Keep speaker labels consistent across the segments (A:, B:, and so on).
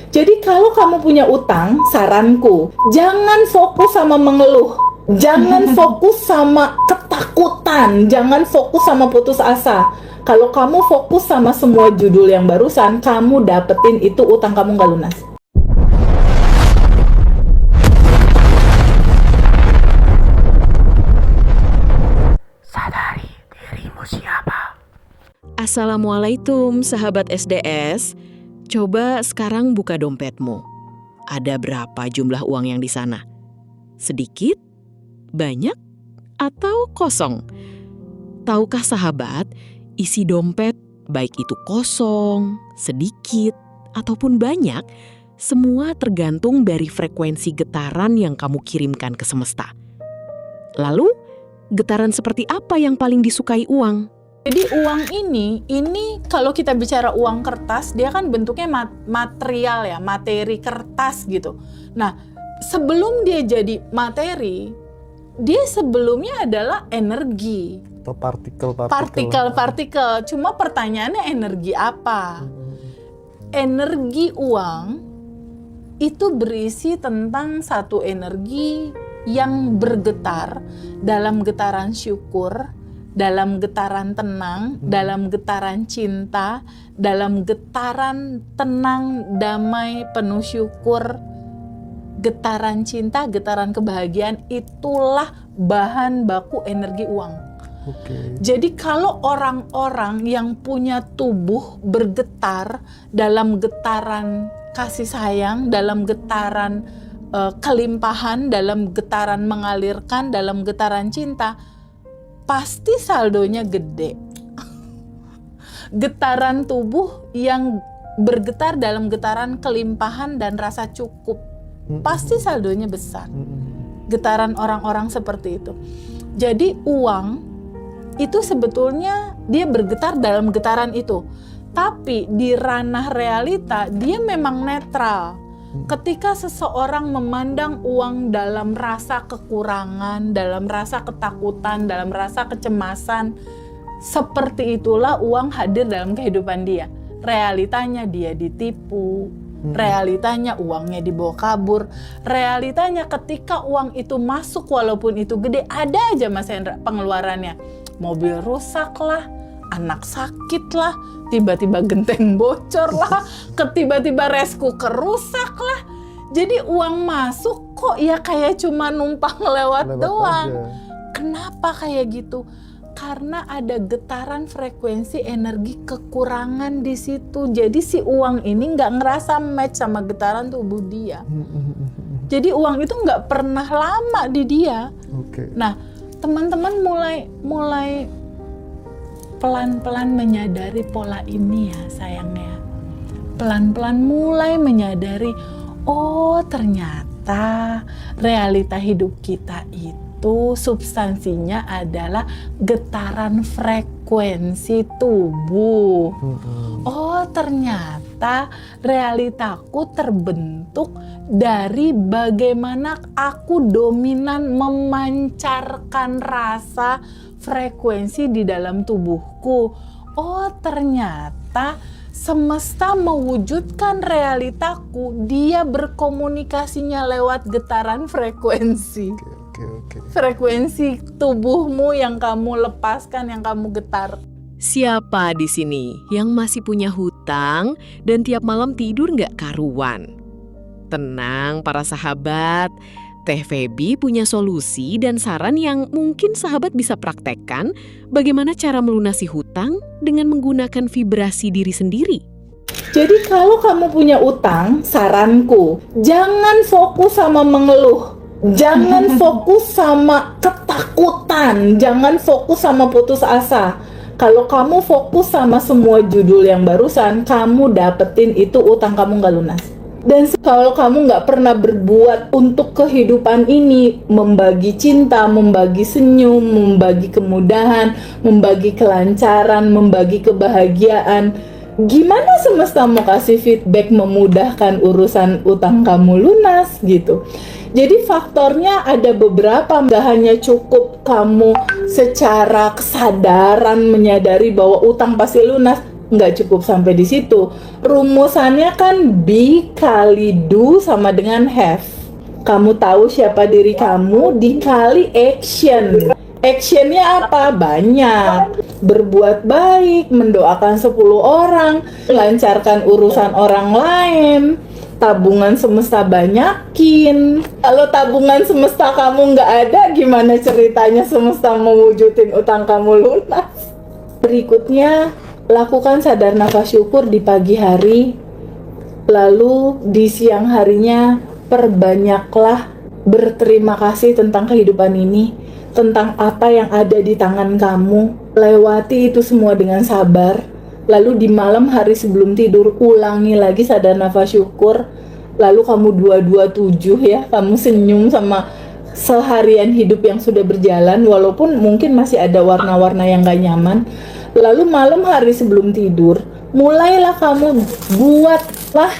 A: Jadi kalau kamu punya utang, saranku, jangan fokus sama mengeluh. Jangan fokus sama ketakutan, jangan fokus sama putus asa. Kalau kamu fokus sama semua judul yang barusan, kamu dapetin itu utang kamu nggak lunas.
B: Sadari dirimu siapa.
C: Assalamualaikum sahabat SDS. Coba sekarang buka dompetmu. Ada berapa jumlah uang yang di sana? Sedikit? Banyak? Atau kosong? Tahukah sahabat, isi dompet baik itu kosong, sedikit, ataupun banyak, semua tergantung dari frekuensi getaran yang kamu kirimkan ke semesta. Lalu, getaran seperti apa yang paling disukai uang?
A: Jadi uang ini kalau kita bicara uang kertas, dia kan bentuknya material ya, materi kertas gitu. Nah, sebelum dia jadi materi, dia sebelumnya adalah energi.
D: Atau partikel-partikel.
A: Partikel-partikel. Cuma pertanyaannya energi apa? Energi uang itu berisi tentang satu energi yang bergetar dalam getaran syukur, dalam getaran tenang, dalam getaran cinta, dalam getaran tenang, damai, penuh syukur, getaran cinta, getaran kebahagiaan. Itulah bahan baku energi uang. Jadi kalau orang-orang yang punya tubuh bergetar dalam getaran kasih sayang, dalam getaran kelimpahan, dalam getaran mengalirkan, dalam getaran cinta, pasti saldonya gede. Getaran tubuh yang bergetar dalam getaran kelimpahan dan rasa cukup, pasti saldonya besar. Getaran orang-orang seperti itu. Jadi uang itu sebetulnya dia bergetar dalam getaran itu. Tapi di ranah realita dia memang netral. Ketika seseorang memandang uang dalam rasa kekurangan, dalam rasa ketakutan, dalam rasa kecemasan, seperti itulah uang hadir dalam kehidupan dia. Realitanya dia ditipu, realitanya uangnya dibawa kabur, realitanya ketika uang itu masuk walaupun itu gede, ada aja Mas Hendra pengeluarannya. Mobil rusak lah, anak sakit lah, tiba-tiba genteng bocor lah, tiba-tiba rice cooker rusak lah. Jadi uang masuk kok ya kayak cuma numpang lewat doang.
D: Aja.
A: Kenapa kayak gitu? Karena ada getaran frekuensi energi kekurangan di situ. Jadi si uang ini nggak ngerasa match sama getaran tubuh dia. Jadi uang itu nggak pernah lama di dia. Nah, teman-teman mulai pelan-pelan menyadari pola ini ya sayangnya. Pelan-pelan mulai menyadari, oh ternyata realita hidup kita itu substansinya adalah getaran frekuensi tubuh. Oh ternyata realitaku terbentuk dari bagaimana aku dominan memancarkan rasa frekuensi di dalam tubuhku. Oh ternyata semesta mewujudkan realitaku, dia berkomunikasinya lewat getaran frekuensi. Frekuensi tubuhmu yang kamu lepaskan, yang kamu getar.
C: Siapa di sini yang masih punya hutang dan tiap malam tidur nggak karuan? Tenang para sahabat, Teh Feby punya solusi dan saran yang mungkin sahabat bisa praktekkan bagaimana cara melunasi hutang dengan menggunakan vibrasi diri sendiri.
A: Jadi kalau kamu punya utang, saranku, jangan fokus sama mengeluh. Jangan fokus sama ketakutan, jangan fokus sama putus asa. Kalau kamu fokus sama semua judul yang barusan, kamu dapetin itu utang kamu nggak lunas. Dan kalau kamu nggak pernah berbuat untuk kehidupan ini, membagi cinta, membagi senyum, membagi kemudahan, membagi kelancaran, membagi kebahagiaan, gimana semesta mau kasih feedback memudahkan urusan utang kamu lunas gitu. Jadi faktornya ada beberapa, nggak hanya cukup kamu secara kesadaran menyadari bahwa utang pasti lunas. nggak cukup sampai di situ. Rumusannya kan be kali do sama dengan have. Kamu tahu siapa diri kamu dikali action. Actionnya apa? Banyak. Berbuat baik, mendoakan 10 orang, melancarkan urusan orang lain, tabungan semesta banyakin. Kalau tabungan semesta kamu nggak ada, gimana ceritanya semesta mewujudin utang kamu lunas? Berikutnya, lakukan sadar nafas syukur di pagi hari, lalu di siang harinya perbanyaklah berterima kasih tentang kehidupan ini, tentang apa yang ada di tangan kamu. Lewati itu semua dengan sabar. Lalu di malam hari sebelum tidur ulangi lagi sadar nafas syukur. Lalu kamu 227 ya, kamu senyum sama seharian hidup yang sudah berjalan, walaupun mungkin masih ada warna-warna yang gak nyaman. Lalu malam hari sebelum tidur, mulailah kamu buatlah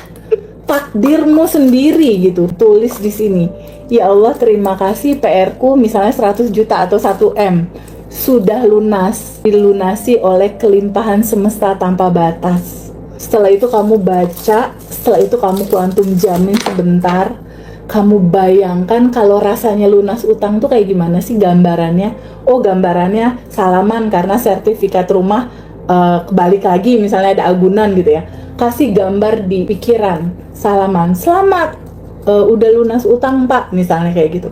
A: takdirmu sendiri gitu. Tulis di sini, ya Allah terima kasih PR-ku misalnya 100 juta atau 1 M sudah lunas, dilunasi oleh kelimpahan semesta tanpa batas. Setelah itu kamu baca, setelah itu kamu kuantum jamin sebentar. Kamu bayangkan kalau rasanya lunas utang tuh kayak gimana sih gambarannya? Oh, gambarannya salaman karena sertifikat rumah kebalik lagi, misalnya ada agunan gitu ya. Kasih gambar di pikiran, salaman, selamat, udah lunas utang Pak, misalnya kayak gitu.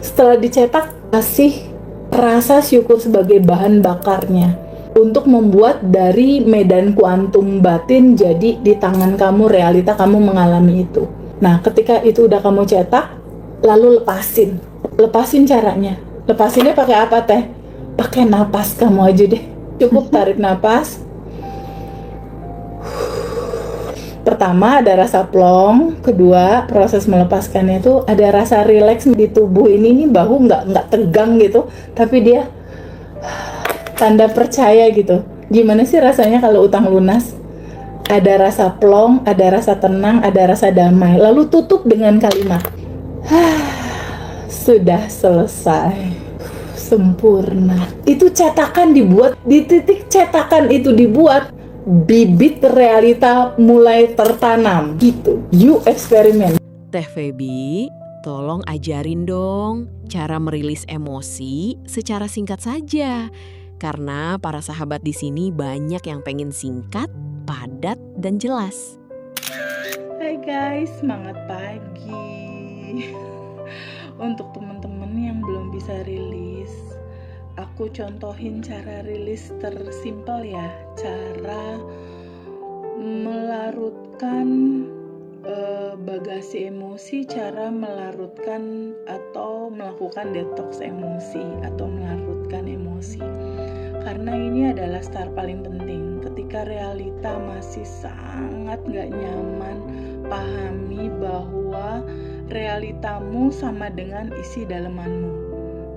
A: Setelah dicetak, kasih rasa syukur sebagai bahan bakarnya untuk membuat dari medan kuantum batin jadi di tangan kamu, realita kamu mengalami itu. Nah, ketika itu udah kamu cetak, lalu lepasin caranya. Lepasinnya pakai apa teh? Pakai napas kamu aja deh. Cukup tarik napas. Pertama ada rasa plong, kedua proses melepaskannya itu ada rasa rileks di tubuh ini bahu nggak tegang gitu, tapi dia tanda percaya gitu. Gimana sih rasanya kalau utang lunas? Ada rasa plong, ada rasa tenang, ada rasa damai. Lalu tutup dengan kalimat, sudah selesai, sempurna. Itu cetakan dibuat, di titik cetakan itu dibuat, bibit realita mulai tertanam gitu. You eksperimen.
C: Teh Feby, tolong ajarin dong cara merilis emosi secara singkat saja. Karena para sahabat di sini banyak yang pengen singkat, padat, dan jelas.
A: Hai guys, semangat pagi. Untuk teman-teman yang belum bisa rilis, aku contohin cara rilis tersimpel ya. Cara melarutkan bagasi emosi, cara melarutkan atau melakukan detox emosi atau melarutkan emosi. Karena ini adalah start paling penting. Ketika realita masih sangat gak nyaman, pahami bahwa realitamu sama dengan isi dalemanmu.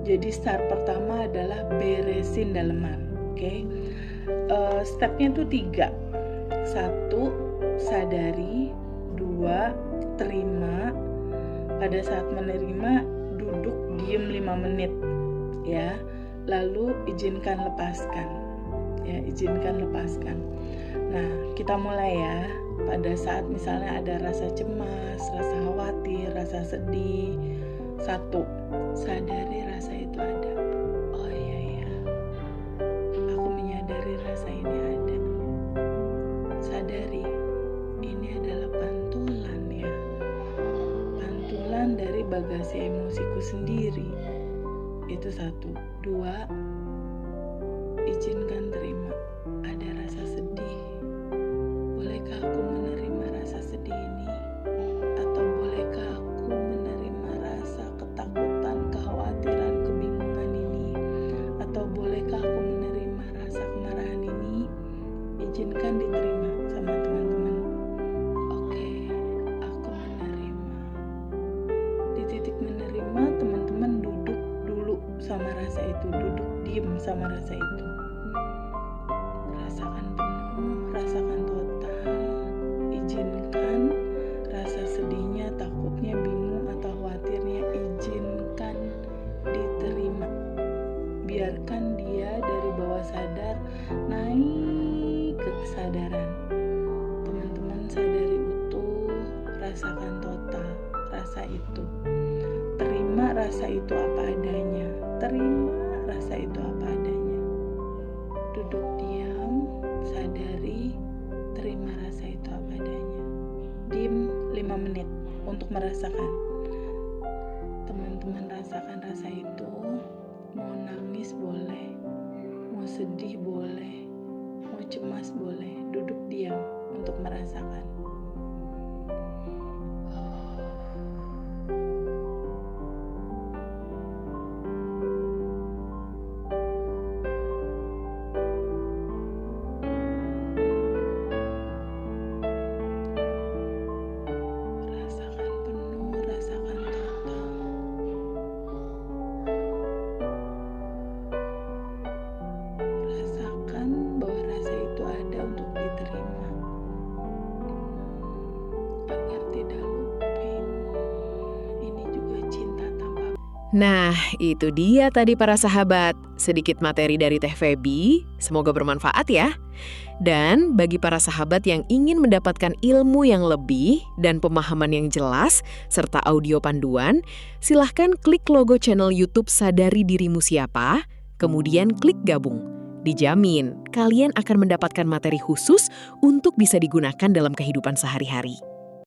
A: Jadi start pertama adalah beresin daleman, oke? Stepnya itu 3. 1, sadari. 2, terima. Pada saat menerima, duduk diem 5 menit, ya. Lalu izinkan lepaskan, ya, izinkan lepaskan. Nah, kita mulai ya. Pada saat misalnya ada rasa cemas, rasa khawatir, rasa sedih. 1, sadari rasa itu ada. Oh iya ya, aku menyadari rasa ini ada. Sadari, ini adalah pantulan ya. Pantulan dari bagasi emosiku sendiri. Itu 1. 2, izinkan terima. Ada rasa sedih. Bolehkah aku menerima rasa sedih ini? Atau bolehkah aku menerima rasa ketakutan, kekhawatiran, kebingungan ini? Atau bolehkah aku menerima rasa kemarahan ini? Izinkan diterima sama teman-teman. Oke, aku menerima. Di titik menerima, teman-teman duduk dulu sama rasa itu, duduk diem sama rasa itu. Rasakan penuh, rasakan total. Izinkan rasa sedihnya, takutnya, bingung atau khawatirnya, izinkan diterima. Biarkan dia dari bawah sadar naik ke kesadaran. rasakan total rasa itu. Terima rasa itu apa adanya. Terima rasa itu apa adanya. Duduk diam, sadari, terima rasa itu apa adanya. Diam 5 menit untuk merasakan. Teman-teman rasakan rasa itu. Mau nangis boleh, mau sedih boleh, mau cemas boleh. Duduk diam untuk merasakan. Rasakan penuh, rasakan total. Rasakan bahwa rasa itu ada untuk diterima, agar tidak lupamu. Ini juga cinta tanpa.
C: Nah, itu dia tadi para sahabat. Sedikit materi dari Teh Feby, semoga bermanfaat ya. Dan bagi para sahabat yang ingin mendapatkan ilmu yang lebih dan pemahaman yang jelas, serta audio panduan, silahkan klik logo channel YouTube Sadari Dirimu Siapa, kemudian klik gabung. Dijamin, kalian akan mendapatkan materi khusus untuk bisa digunakan dalam kehidupan sehari-hari.